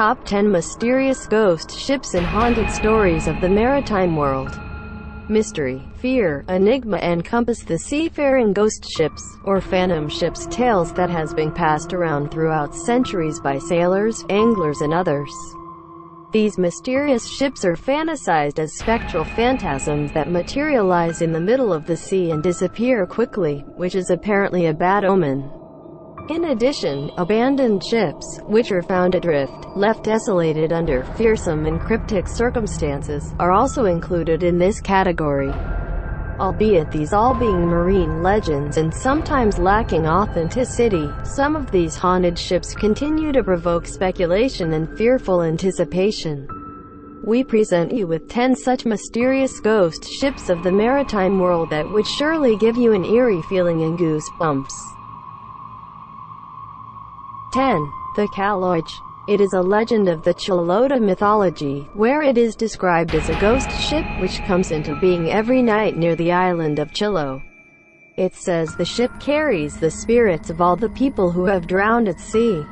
Top 10 Mysterious Ghost Ships and Haunted Stories of the Maritime World. Mystery, fear, enigma encompass the seafaring ghost ships, or phantom ships, tales that has been passed around throughout centuries by sailors, anglers and others. These mysterious ships are fantasized as spectral phantasms that materialize in the middle of the sea and disappear quickly, which is apparently a bad omen. In addition, abandoned ships, which are found adrift, left desolated under fearsome and cryptic circumstances, are also included in this category. Albeit these all being marine legends and sometimes lacking authenticity, some of these haunted ships continue to provoke speculation and fearful anticipation. We present you with 10 such mysterious ghost ships of the maritime world that would surely give you an eerie feeling and goosebumps. 10. The Caloich. It is a legend of the Chilota mythology, where it is described as a ghost ship which comes into being every night near the island of Chilo. It says the ship carries the spirits of all the people who have drowned at sea.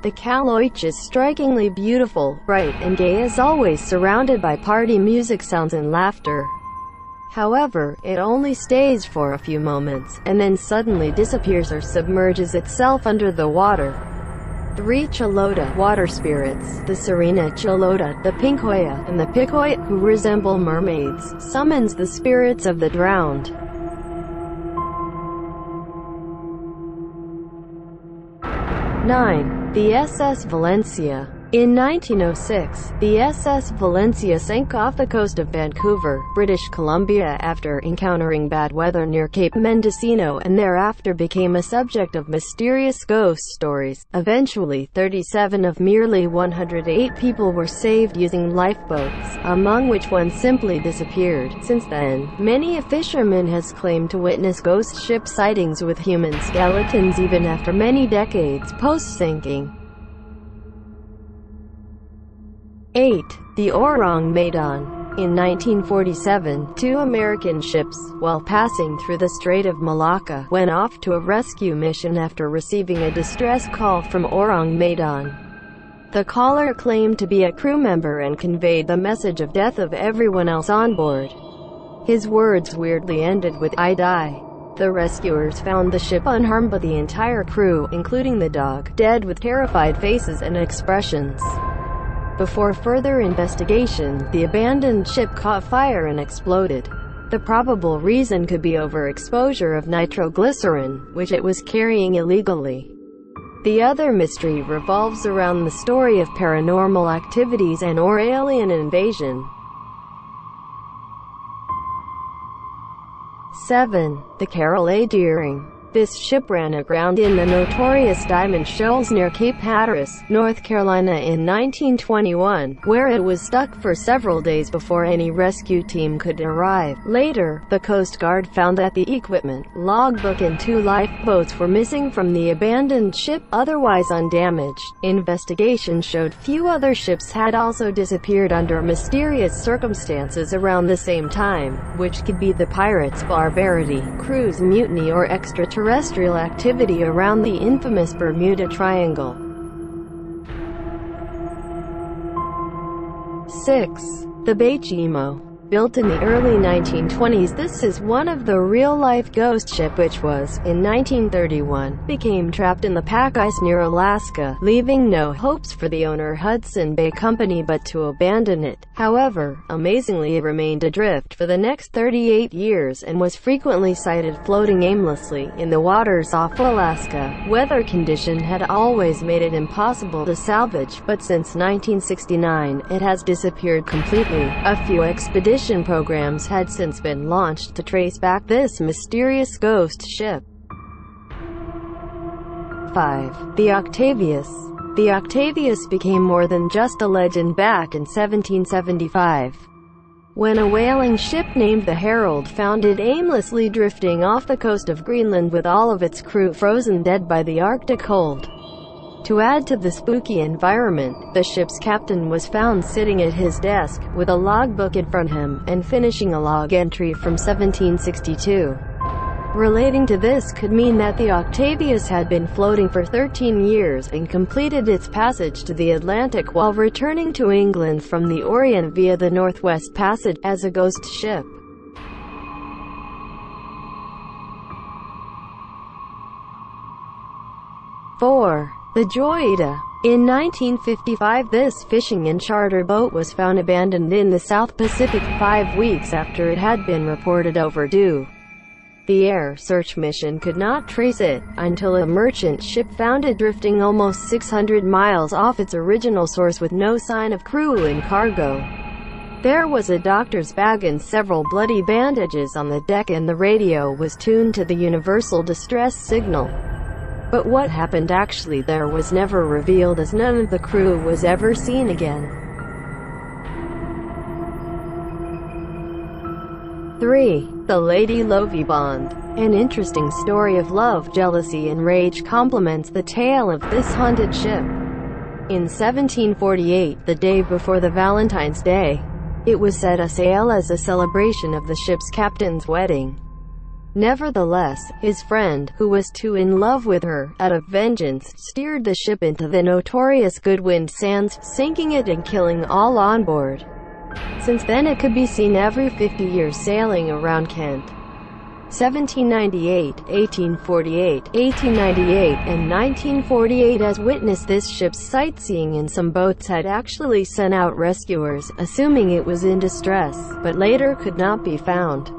The Caloich is strikingly beautiful, bright and gay as always, surrounded by party music sounds and laughter. However, it only stays for a few moments, and then suddenly disappears or submerges itself under the water. 3 Chilota water spirits, the Serena Chilota, the Pinkoya, and the Picoya, who resemble mermaids, summons the spirits of the drowned. 9. The SS Valencia. In 1906, the SS Valencia sank off the coast of Vancouver, British Columbia after encountering bad weather near Cape Mendocino, and thereafter became a subject of mysterious ghost stories. Eventually, 37 of merely 108 people were saved using lifeboats, among which one simply disappeared. Since then, many a fisherman has claimed to witness ghost ship sightings with human skeletons even after many decades post-sinking. 8. The Orang Maidan. In 1947, 2 American ships, while passing through the Strait of Malacca, went off to a rescue mission after receiving a distress call from Orang Maidan. The caller claimed to be a crew member and conveyed the message of death of everyone else on board. His words weirdly ended with, "I die." The rescuers found the ship unharmed but the entire crew, including the dog, dead with terrified faces and expressions. Before further investigation, the abandoned ship caught fire and exploded. The probable reason could be overexposure of nitroglycerin, which it was carrying illegally. The other mystery revolves around the story of paranormal activities and/or alien invasion. 7. The Carol A. Deering. This ship ran aground in the notorious Diamond Shoals near Cape Hatteras, North Carolina in 1921, where it was stuck for several days before any rescue team could arrive. Later, the Coast Guard found that the equipment, logbook and 2 lifeboats were missing from the abandoned ship, otherwise undamaged. Investigation showed few other ships had also disappeared under mysterious circumstances around the same time, which could be the pirates' barbarity, cruise mutiny or extraterrestrial activity around the infamous Bermuda Triangle. 6. The Bachimo. Built in the early 1920s, this is one of the real-life ghost ship which was, in 1931, became trapped in the pack ice near Alaska, leaving no hopes for the owner Hudson Bay Company but to abandon it. However, amazingly it remained adrift for the next 38 years and was frequently sighted floating aimlessly in the waters off Alaska. Weather condition had always made it impossible to salvage, but since 1969, it has disappeared completely. A few expeditions programs had since been launched to trace back this mysterious ghost ship. 5. The Octavius. The Octavius became more than just a legend back in 1775, when a whaling ship named the Herald found it aimlessly drifting off the coast of Greenland with all of its crew frozen dead by the Arctic cold. To add to the spooky environment, the ship's captain was found sitting at his desk, with a logbook in front of him, and finishing a log entry from 1762. Relating to this could mean that the Octavius had been floating for 13 years and completed its passage to the Atlantic while returning to England from the Orient via the Northwest Passage, as a ghost ship. '4. The Joyita. In 1955, this fishing and charter boat was found abandoned in the South Pacific 5 weeks after it had been reported overdue. The air search mission could not trace it, until a merchant ship found it drifting almost 600 miles off its original source with no sign of crew and cargo. There was a doctor's bag and several bloody bandages on the deck, and the radio was tuned to the universal distress signal. But what happened actually there was never revealed, as none of the crew was ever seen again. 3. The Lady Lovibond. An interesting story of love, jealousy and rage complements the tale of this haunted ship. In 1748, the day before the Valentine's Day, it was set sail as a celebration of the ship's captain's wedding. Nevertheless, his friend, who was too in love with her, out of vengeance, steered the ship into the notorious Goodwind Sands, sinking it and killing all on board. Since then it could be seen every 50 years sailing around Kent. 1798, 1848, 1898, and 1948 as witnessed this ship's sightseeing, and some boats had actually sent out rescuers, assuming it was in distress, but later could not be found.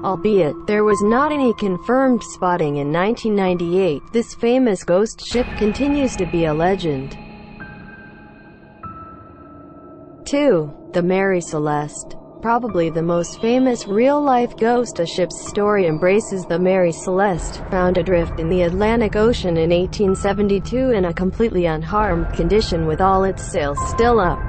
Albeit, there was not any confirmed spotting in 1998, this famous ghost ship continues to be a legend. 2. The Mary Celeste. Probably the most famous real-life ghost ship's story embraces the Mary Celeste, found adrift in the Atlantic Ocean in 1872 in a completely unharmed condition with all its sails still up.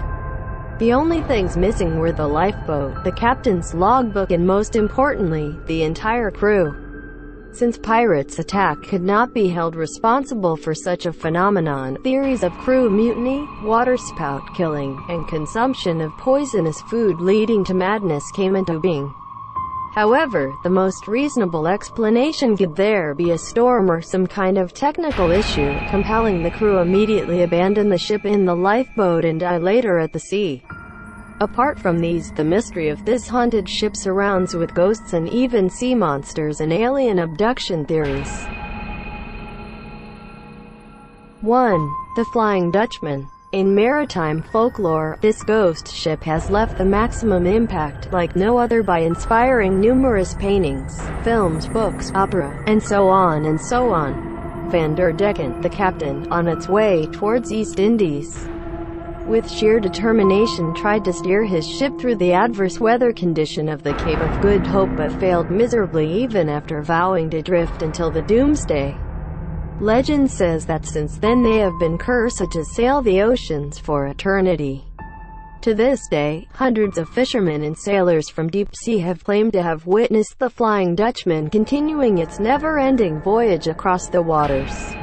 The only things missing were the lifeboat, the captain's logbook, and most importantly, the entire crew. Since pirates' attack could not be held responsible for such a phenomenon, theories of crew mutiny, waterspout killing, and consumption of poisonous food leading to madness came into being. However, the most reasonable explanation could there be a storm or some kind of technical issue, compelling the crew immediately abandon the ship in the lifeboat and die later at the sea. Apart from these, the mystery of this haunted ship surrounds with ghosts and even sea monsters and alien abduction theories. 1. The Flying Dutchman. In maritime folklore, this ghost ship has left the maximum impact, like no other, by inspiring numerous paintings, films, books, opera, and so on and so on. Van der Decken, the captain, on its way towards East Indies, with sheer determination tried to steer his ship through the adverse weather condition of the Cape of Good Hope, but failed miserably even after vowing to drift until the doomsday. Legend says that since then they have been cursed to sail the oceans for eternity. To this day, hundreds of fishermen and sailors from deep sea have claimed to have witnessed the Flying Dutchman continuing its never-ending voyage across the waters.